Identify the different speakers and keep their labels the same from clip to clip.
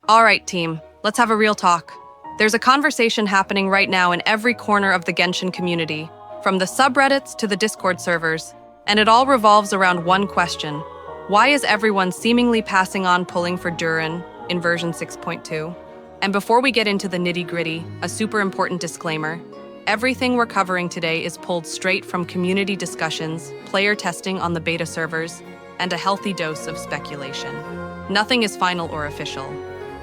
Speaker 1: All right, team, let's have a real talk. There's a conversation happening right now in every corner of the Genshin community, from the subreddits to the Discord servers, and it all revolves around one question. Why is everyone seemingly passing on pulling for Durin in version 6.2? And before we get into the nitty-gritty, a super important disclaimer. Everything we're covering today is pulled straight from community discussions, player testing on the beta servers, and a healthy dose of speculation. Nothing is final or official.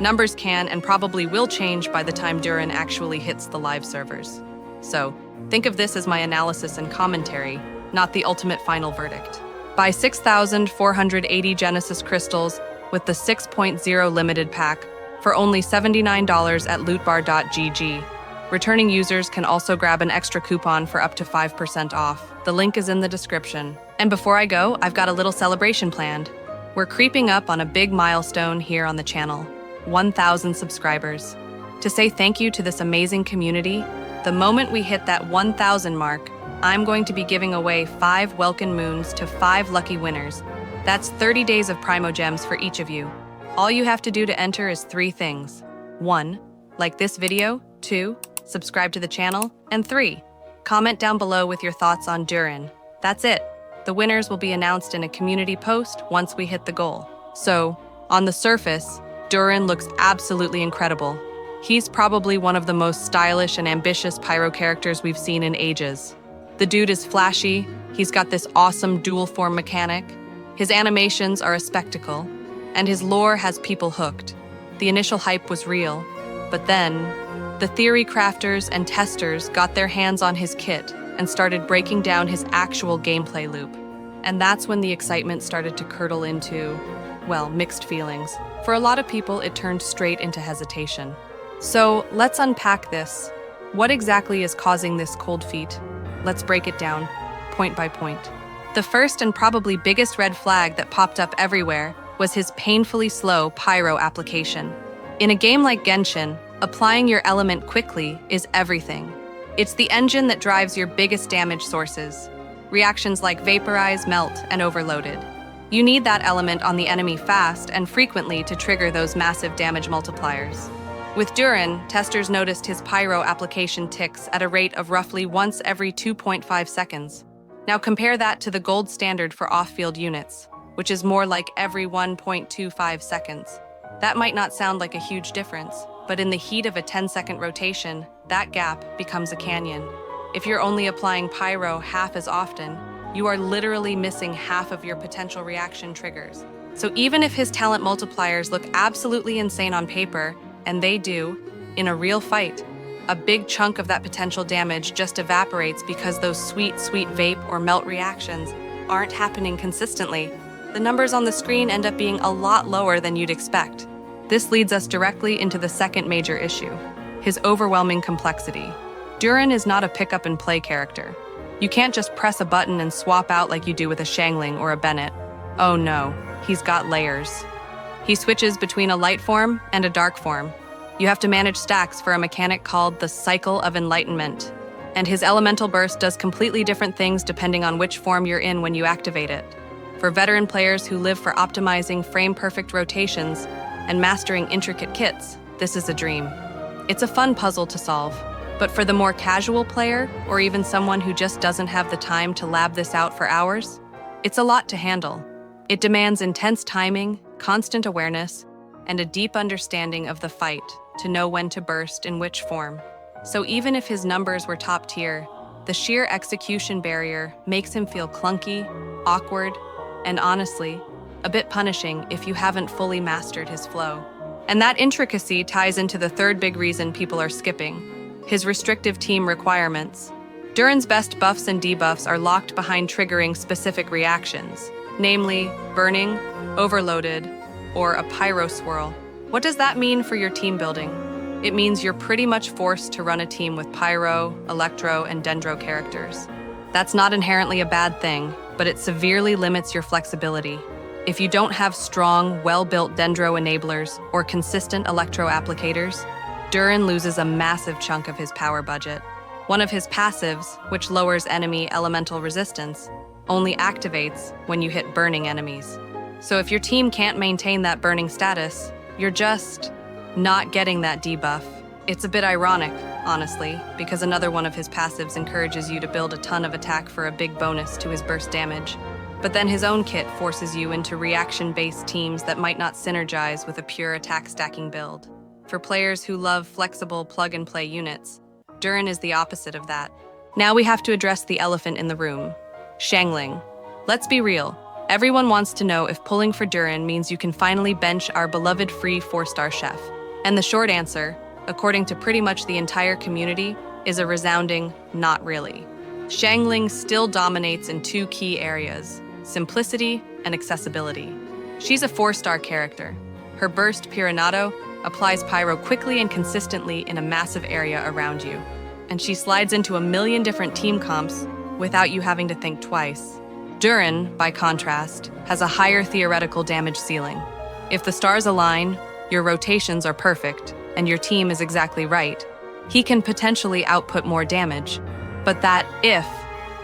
Speaker 1: Numbers can and probably will change by the time Durin actually hits the live servers. So, think of this as my analysis and commentary, not the ultimate final verdict. Buy 6,480 Genesis crystals with the 6.0 limited pack for only $79 at lootbar.gg. Returning users can also grab an extra coupon for up to 5% off. The link is in the description. And before I go, I've got a little celebration planned. We're creeping up on a big milestone here on the channel, 1,000 subscribers. To say thank you to this amazing community, the moment we hit that 1,000 mark, I'm going to be giving away 5 Welkin Moons to 5 lucky winners. That's 30 days of Primo Gems for each of you. All you have to do to enter is 3 things. 1. Like this video. 2. Subscribe to the channel. And 3. Comment down below with your thoughts on Durin. That's it. The winners will be announced in a community post once we hit the goal. So, on the surface, Durin looks absolutely incredible. He's probably one of the most stylish and ambitious pyro characters we've seen in ages. The dude is flashy, he's got this awesome dual form mechanic, his animations are a spectacle, and his lore has people hooked. The initial hype was real, but then, the theory crafters and testers got their hands on his kit and started breaking down his actual gameplay loop. And that's when the excitement started to curdle into, well, mixed feelings. For a lot of people, it turned straight into hesitation. So let's unpack this. What exactly is causing this cold feet? Let's break it down, point by point. The first and probably biggest red flag that popped up everywhere was his painfully slow pyro application. In a game like Genshin, applying your element quickly is everything. It's the engine that drives your biggest damage sources. Reactions like vaporize, melt, and overloaded. You need that element on the enemy fast and frequently to trigger those massive damage multipliers. With Durin, testers noticed his pyro application ticks at a rate of roughly once every 2.5 seconds. Now compare that to the gold standard for off-field units, which is more like every 1.25 seconds. That might not sound like a huge difference, but in the heat of a 10-second rotation, that gap becomes a canyon. If you're only applying pyro half as often, you are literally missing half of your potential reaction triggers. So even if his talent multipliers look absolutely insane on paper, and they do, in a real fight, a big chunk of that potential damage just evaporates because those sweet vape or melt reactions aren't happening consistently. The numbers on the screen end up being a lot lower than you'd expect. This leads us directly into the second major issue, his overwhelming complexity. Durin is not a pick-up-and-play character. You can't just press a button and swap out like you do with a Shangling or a Bennett. Oh no, he's got layers. He switches between a light form and a dark form. You have to manage stacks for a mechanic called the Cycle of Enlightenment. And his elemental burst does completely different things depending on which form you're in when you activate it. For veteran players who live for optimizing frame-perfect rotations and mastering intricate kits, this is a dream. It's a fun puzzle to solve. But for the more casual player, or even someone who just doesn't have the time to lab this out for hours, it's a lot to handle. It demands intense timing, constant awareness, and a deep understanding of the fight to know when to burst in which form. So even if his numbers were top tier, the sheer execution barrier makes him feel clunky, awkward, and honestly, a bit punishing if you haven't fully mastered his flow. And that intricacy ties into the third big reason people are skipping, his restrictive team requirements. Durin's best buffs and debuffs are locked behind triggering specific reactions, namely burning, overloaded, or a pyro swirl. What does that mean for your team building? It means you're pretty much forced to run a team with pyro, electro, and dendro characters. That's not inherently a bad thing, but it severely limits your flexibility. If you don't have strong, well-built dendro enablers or consistent electro applicators, Durin loses a massive chunk of his power budget. One of his passives, which lowers enemy elemental resistance, only activates when you hit burning enemies. So if your team can't maintain that burning status, you're just not getting that debuff. It's a bit ironic, honestly, because another one of his passives encourages you to build a ton of attack for a big bonus to his burst damage. But then his own kit forces you into reaction-based teams that might not synergize with a pure attack stacking build. For players who love flexible plug-and-play units, Durin is the opposite of that. Now we have to address the elephant in the room, Xiangling. Let's be real. Everyone wants to know if pulling for Durin means you can finally bench our beloved free 4-star chef. And the short answer, according to pretty much the entire community, is a resounding not really. Xiangling still dominates in two key areas, simplicity and accessibility. She's a 4-star character. Her burst Piranado applies pyro quickly and consistently in a massive area around you. And she slides into a million different team comps without you having to think twice. Durin, by contrast, has a higher theoretical damage ceiling. If the stars align, your rotations are perfect, and your team is exactly right, he can potentially output more damage. But that if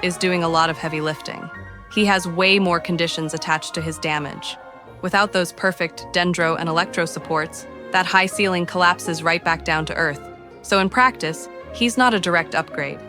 Speaker 1: is doing a lot of heavy lifting. He has way more conditions attached to his damage. Without those perfect Dendro and Electro supports, that high ceiling collapses right back down to earth. So in practice, he's not a direct upgrade.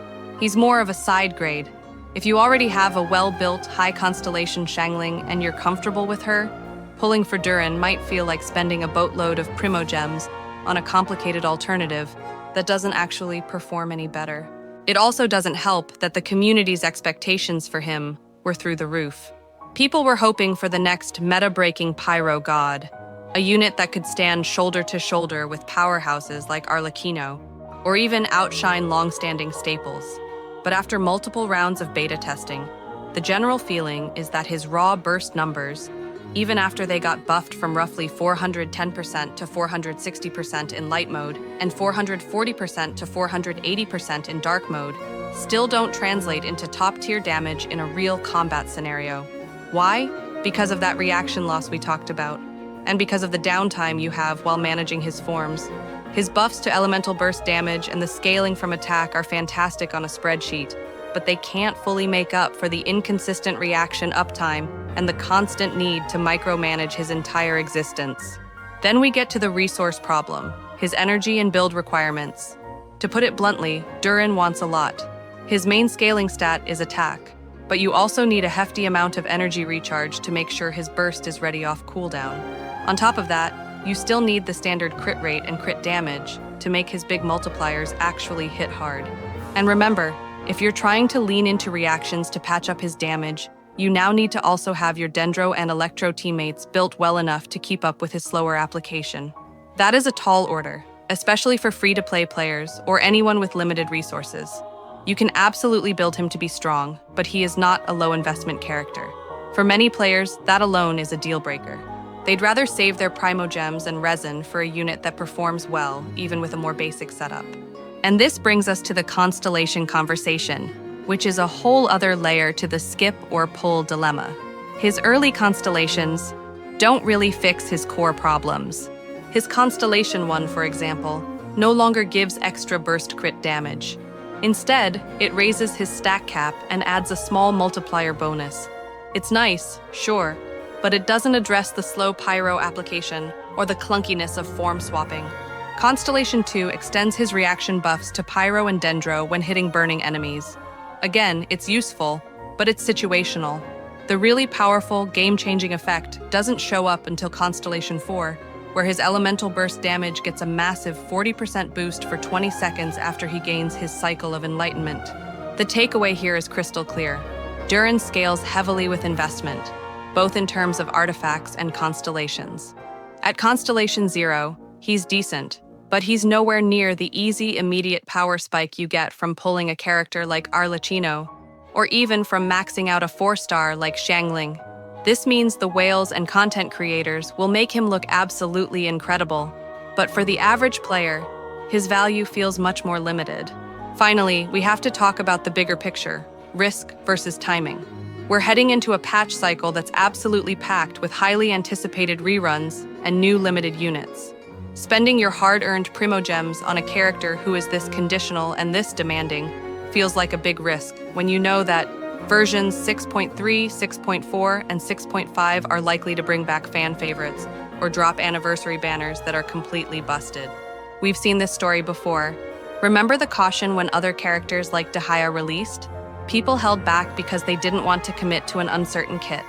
Speaker 1: He's more of a side grade. If you already have a well-built, high-constellation Xiangling and you're comfortable with her, pulling for Durin might feel like spending a boatload of Primogems on a complicated alternative that doesn't actually perform any better. It also doesn't help that the community's expectations for him were through the roof. People were hoping for the next meta-breaking pyro god, a unit that could stand shoulder to shoulder with powerhouses like Arlecchino, or even outshine long-standing staples. But after multiple rounds of beta testing, the general feeling is that his raw burst numbers, even after they got buffed from roughly 410% to 460% in light mode and 440% to 480% in dark mode, still don't translate into top-tier damage in a real combat scenario. Why? Because of that reaction loss we talked about, and because of the downtime you have while managing his forms. His buffs to elemental burst damage and the scaling from attack are fantastic on a spreadsheet, but they can't fully make up for the inconsistent reaction uptime and the constant need to micromanage his entire existence. Then we get to the resource problem, his energy and build requirements. To put it bluntly, Durin wants a lot. His main scaling stat is attack, but you also need a hefty amount of energy recharge to make sure his burst is ready off cooldown. On top of that, you still need the standard crit rate and crit damage to make his big multipliers actually hit hard. And remember, if you're trying to lean into reactions to patch up his damage, you now need to also have your Dendro and Electro teammates built well enough to keep up with his slower application. That is a tall order, especially for free-to-play players or anyone with limited resources. You can absolutely build him to be strong, but he is not a low-investment character. For many players, that alone is a deal-breaker. They'd rather save their Primogems and resin for a unit that performs well, even with a more basic setup. And this brings us to the constellation conversation, which is a whole other layer to the skip or pull dilemma. His early constellations don't really fix his core problems. His Constellation 1, for example, no longer gives extra burst crit damage. Instead, it raises his stack cap and adds a small multiplier bonus. It's nice, sure, but it doesn't address the slow pyro application or the clunkiness of form swapping. Constellation 2 extends his reaction buffs to Pyro and Dendro when hitting burning enemies. Again, it's useful, but it's situational. The really powerful, game-changing effect doesn't show up until Constellation 4, where his elemental burst damage gets a massive 40% boost for 20 seconds after he gains his cycle of enlightenment. The takeaway here is crystal clear. Durin scales heavily with investment, both in terms of artifacts and constellations. At Constellation 0, he's decent, but he's nowhere near the easy, immediate power spike you get from pulling a character like Arlecchino, or even from maxing out a 4-star like Xiangling. This means the whales and content creators will make him look absolutely incredible, but for the average player, his value feels much more limited. Finally, we have to talk about the bigger picture, risk versus timing. We're heading into a patch cycle that's absolutely packed with highly anticipated reruns and new limited units. Spending your hard-earned Primogems on a character who is this conditional and this demanding feels like a big risk when you know that versions 6.3, 6.4, and 6.5 are likely to bring back fan favorites, or drop anniversary banners that are completely busted. We've seen this story before. Remember the caution when other characters like Dahlia released? People held back because they didn't want to commit to an uncertain kit.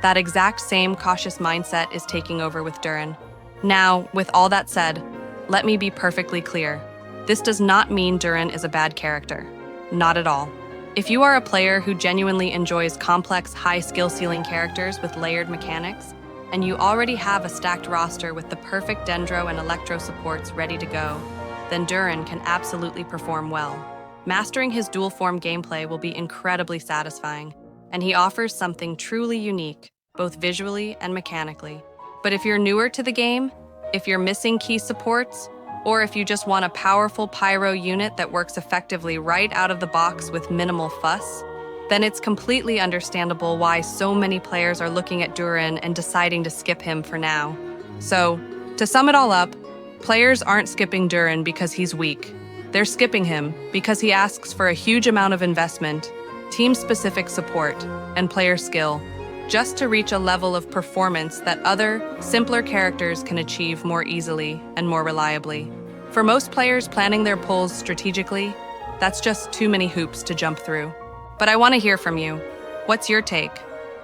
Speaker 1: That exact same cautious mindset is taking over with Durin. Now, with all that said, let me be perfectly clear. This does not mean Durin is a bad character. Not at all. If you are a player who genuinely enjoys complex, high skill ceiling characters with layered mechanics, and you already have a stacked roster with the perfect Dendro and Electro supports ready to go, then Durin can absolutely perform well. Mastering his dual form gameplay will be incredibly satisfying, and he offers something truly unique, both visually and mechanically. But if you're newer to the game, if you're missing key supports, or if you just want a powerful pyro unit that works effectively right out of the box with minimal fuss, then it's completely understandable why so many players are looking at Durin and deciding to skip him for now. So, to sum it all up, players aren't skipping Durin because he's weak. They're skipping him because he asks for a huge amount of investment, team-specific support, and player skill, just to reach a level of performance that other, simpler characters can achieve more easily and more reliably. For most players planning their pulls strategically, that's just too many hoops to jump through. But I want to hear from you. What's your take?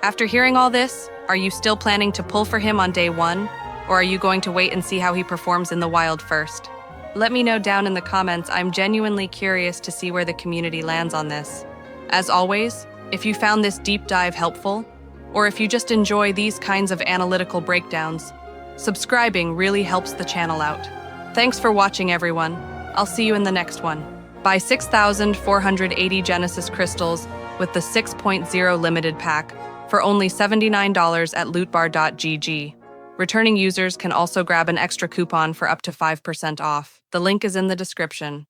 Speaker 1: After hearing all this, are you still planning to pull for him on day one, or are you going to wait and see how he performs in the wild first? Let me know down in the comments. I'm genuinely curious to see where the community lands on this. As always, if you found this deep dive helpful, or if you just enjoy these kinds of analytical breakdowns, subscribing really helps the channel out. Thanks for watching, everyone. I'll see you in the next one. Buy 6,480 Genesis crystals with the 6.0 limited pack for only $79 at lootbar.gg. Returning users can also grab an extra coupon for up to 5% off. The link is in the description.